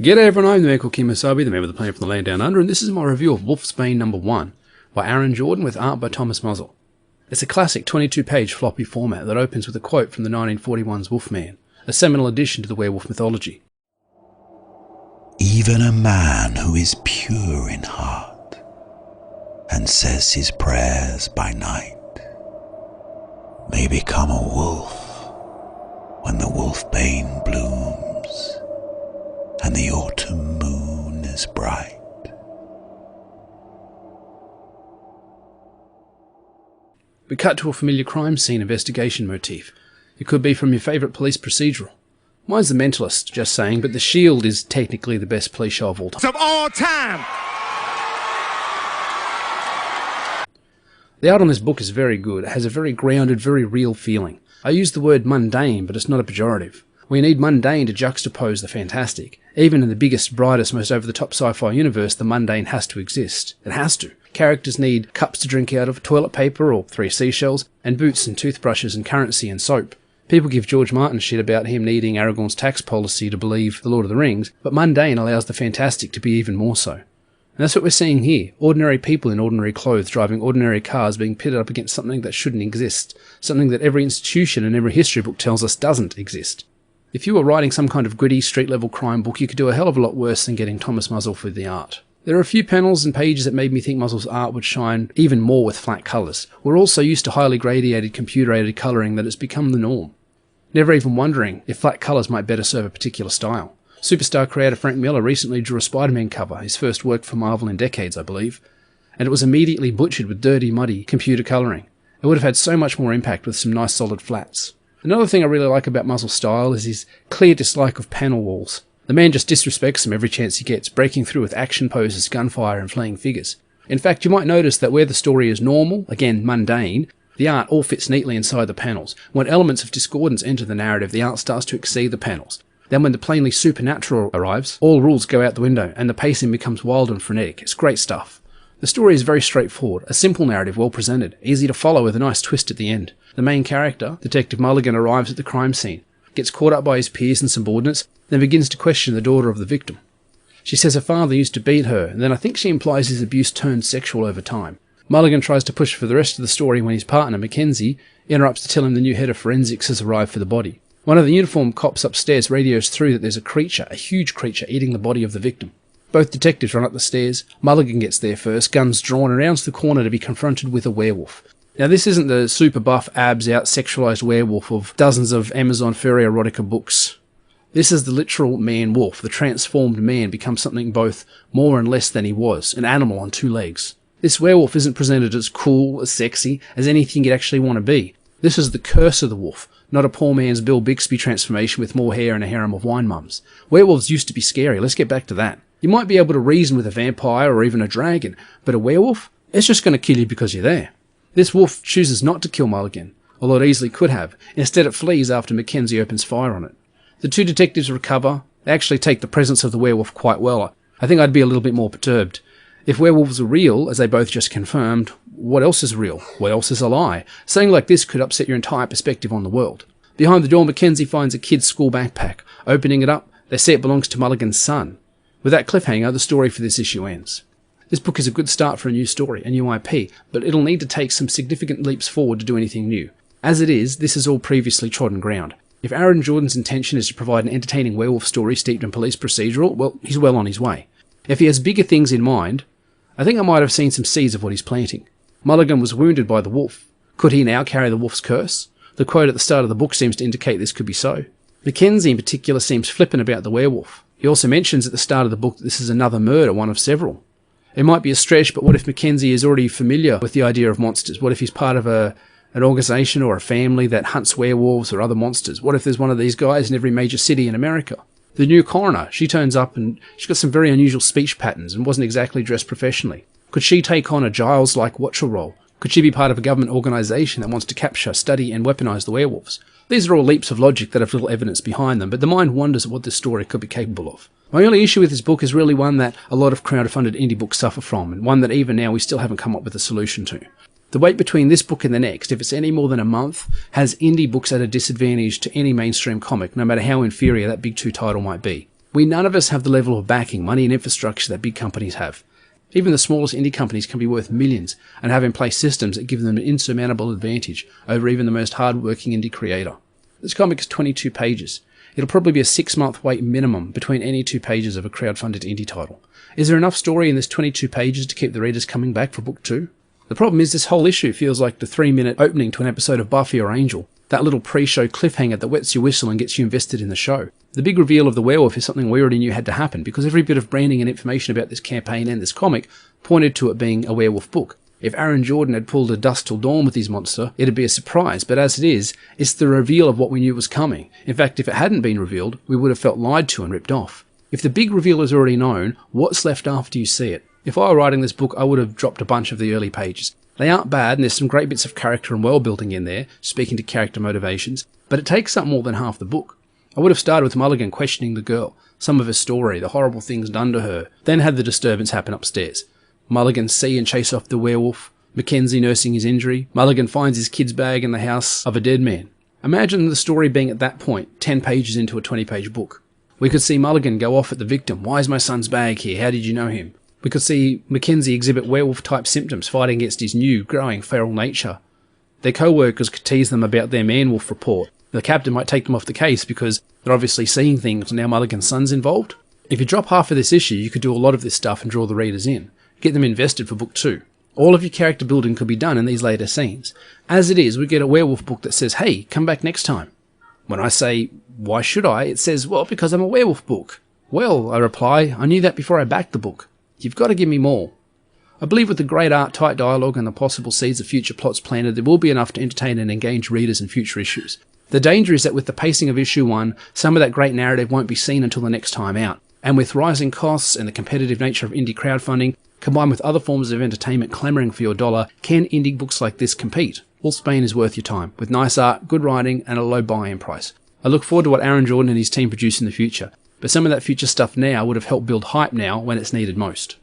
G'day everyone, I'm the man called Kemosabe, the man with the plan from the land down under, and this is my review of WULFSBANE #1 by Aaron Jordan with art by Thomas Muzzle. It's a classic 22-page floppy format that opens with a quote from the 1941's Wolfman, a seminal addition to the werewolf mythology. Even a man who is pure in heart and says his prayers by night may become a wolf when the wolfbane blooms and the autumn moon is bright. We cut to a familiar crime scene investigation motif. It could be from your favourite police procedural. Mine's The Mentalist, just saying, but The Shield is technically the best police show of all time. The art on this book is very good. It has a very grounded, very real feeling. I use the word mundane, but it's not a pejorative. We need mundane to juxtapose the fantastic. Even in the biggest, brightest, most over-the-top sci-fi universe, the mundane has to exist. It has to. Characters need cups to drink out of, toilet paper or 3 seashells, and boots and toothbrushes and currency and soap. People give George Martin shit about him needing Aragorn's tax policy to believe The Lord of the Rings, but mundane allows the fantastic to be even more so. And that's what we're seeing here. Ordinary people in ordinary clothes driving ordinary cars being pitted up against something that shouldn't exist. Something that every institution and every history book tells us doesn't exist. If you were writing some kind of gritty, street-level crime book, you could do a hell of a lot worse than getting Thomas Muzzle for the art. There are a few panels and pages that made me think Muzzle's art would shine even more with flat colours. We're also used to highly gradiated, computer-aided colouring that has become the norm. Never even wondering if flat colours might better serve a particular style. Superstar creator Frank Miller recently drew a Spider-Man cover, his first work for Marvel in decades, I believe, and it was immediately butchered with dirty, muddy computer colouring. It would have had so much more impact with some nice solid flats. Another thing I really like about Muzzle's style is his clear dislike of panel walls. The man just disrespects them every chance he gets, breaking through with action poses, gunfire and fleeing figures. In fact, you might notice that where the story is normal, again mundane, the art all fits neatly inside the panels. When elements of discordance enter the narrative, the art starts to exceed the panels. Then when the plainly supernatural arrives, all rules go out the window and the pacing becomes wild and frenetic. It's great stuff. The story is very straightforward, a simple narrative well presented, easy to follow with a nice twist at the end. The main character, Detective Mulligan, arrives at the crime scene, gets caught up by his peers and subordinates, then begins to question the daughter of the victim. She says her father used to beat her, and then I think she implies his abuse turned sexual over time. Mulligan tries to push for the rest of the story when his partner, Mackenzie, interrupts to tell him the new head of forensics has arrived for the body. One of the uniformed cops upstairs radios through that there's a creature, a huge creature, eating the body of the victim. Both detectives run up the stairs. Mulligan gets there first, guns drawn, and rounds the corner to be confronted with a werewolf. Now this isn't the super buff, abs-out, sexualised werewolf of dozens of Amazon furry erotica books. This is the literal man-wolf. The transformed man becomes something both more and less than he was, an animal on 2 legs. This werewolf isn't presented as cool, as sexy, as anything you'd actually want to be. This is the curse of the wolf, not a poor man's Bill Bixby transformation with more hair and a harem of wine mums. Werewolves used to be scary, let's get back to that. You might be able to reason with a vampire or even a dragon, but a werewolf? It's just going to kill you because you're there. This wolf chooses not to kill Mulligan, although it easily could have. Instead it flees after Mackenzie opens fire on it. The 2 detectives recover. They actually take the presence of the werewolf quite well. I think I'd be a little bit more perturbed. If werewolves are real, as they both just confirmed, what else is real? What else is a lie? Something like this could upset your entire perspective on the world. Behind the door, Mackenzie finds a kid's school backpack. Opening it up, they see it belongs to Mulligan's son. With that cliffhanger, the story for this issue ends. This book is a good start for a new story, a new IP, but it'll need to take some significant leaps forward to do anything new. As it is, this is all previously trodden ground. If Aaron Jordan's intention is to provide an entertaining werewolf story steeped in police procedural, well, he's well on his way. If he has bigger things in mind, I think I might have seen some seeds of what he's planting. Mulligan was wounded by the wolf. Could he now carry the wolf's curse? The quote at the start of the book seems to indicate this could be so. Mackenzie in particular seems flippant about the werewolf. He also mentions at the start of the book that this is another murder, one of several. It might be a stretch, but what if Mackenzie is already familiar with the idea of monsters? What if he's part of an organisation or a family that hunts werewolves or other monsters? What if there's one of these guys in every major city in America? The new coroner, she turns up and she's got some very unusual speech patterns and wasn't exactly dressed professionally. Could she take on a Giles-like watcher role? Could she be part of a government organisation that wants to capture, study and weaponise the werewolves? These are all leaps of logic that have little evidence behind them, but the mind wonders at what this story could be capable of. My only issue with this book is really one that a lot of crowd-funded indie books suffer from, and one that even now we still haven't come up with a solution to. The wait between this book and the next, if it's any more than a month, has indie books at a disadvantage to any mainstream comic, no matter how inferior that big two title might be. We none of us have the level of backing, money and infrastructure that big companies have. Even the smallest indie companies can be worth millions and have in place systems that give them an insurmountable advantage over even the most hard-working indie creator. This comic is 22 pages. It'll probably be a 6-month wait minimum between any 2 pages of a crowdfunded indie title. Is there enough story in this 22 pages to keep the readers coming back for book 2? The problem is this whole issue feels like the 3-minute opening to an episode of Buffy or Angel. That little pre-show cliffhanger that wets your whistle and gets you invested in the show. The big reveal of the werewolf is something we already knew had to happen because every bit of branding and information about this campaign and this comic pointed to it being a werewolf book. If Aaron Jordan had pulled a Dusk Till Dawn with his monster, it'd be a surprise, but as it is, it's the reveal of what we knew was coming. In fact, if it hadn't been revealed, we would have felt lied to and ripped off. If the big reveal is already known, what's left after you see it? If I were writing this book, I would have dropped a bunch of the early pages. They aren't bad, and there's some great bits of character and world building in there, speaking to character motivations, but it takes up more than half the book. I would have started with Mulligan questioning the girl, some of her story, the horrible things done to her, then had the disturbance happen upstairs. Mulligan see and chase off the werewolf, Mackenzie nursing his injury, Mulligan finds his kid's bag in the house of a dead man. Imagine the story being at that point, 10 pages into a 20-page book. We could see Mulligan go off at the victim. Why is my son's bag here? How did you know him? We could see Mackenzie exhibit werewolf-type symptoms, fighting against his new, growing feral nature. Their co-workers could tease them about their man-wolf report. The captain might take them off the case because they're obviously seeing things and now Mulligan's son's involved. If you drop half of this issue, you could do a lot of this stuff and draw the readers in. Get them invested for book 2. All of your character building could be done in these later scenes. As it is, we get a werewolf book that says, hey, come back next time. When I say, why should I? It says, well, because I'm a werewolf book. Well, I reply, I knew that before I backed the book. You've got to give me more. I believe with the great art, tight dialogue, and the possible seeds of future plots planted, there will be enough to entertain and engage readers in future issues. The danger is that with the pacing of issue 1, some of that great narrative won't be seen until the next time out. And with rising costs and the competitive nature of indie crowdfunding, combined with other forms of entertainment clamouring for your dollar, can indie books like this compete? WULFSBANE is worth your time, with nice art, good writing, and a low buy-in price. I look forward to what Aaron Jordan and his team produce in the future, but some of that future stuff now would have helped build hype now when it's needed most.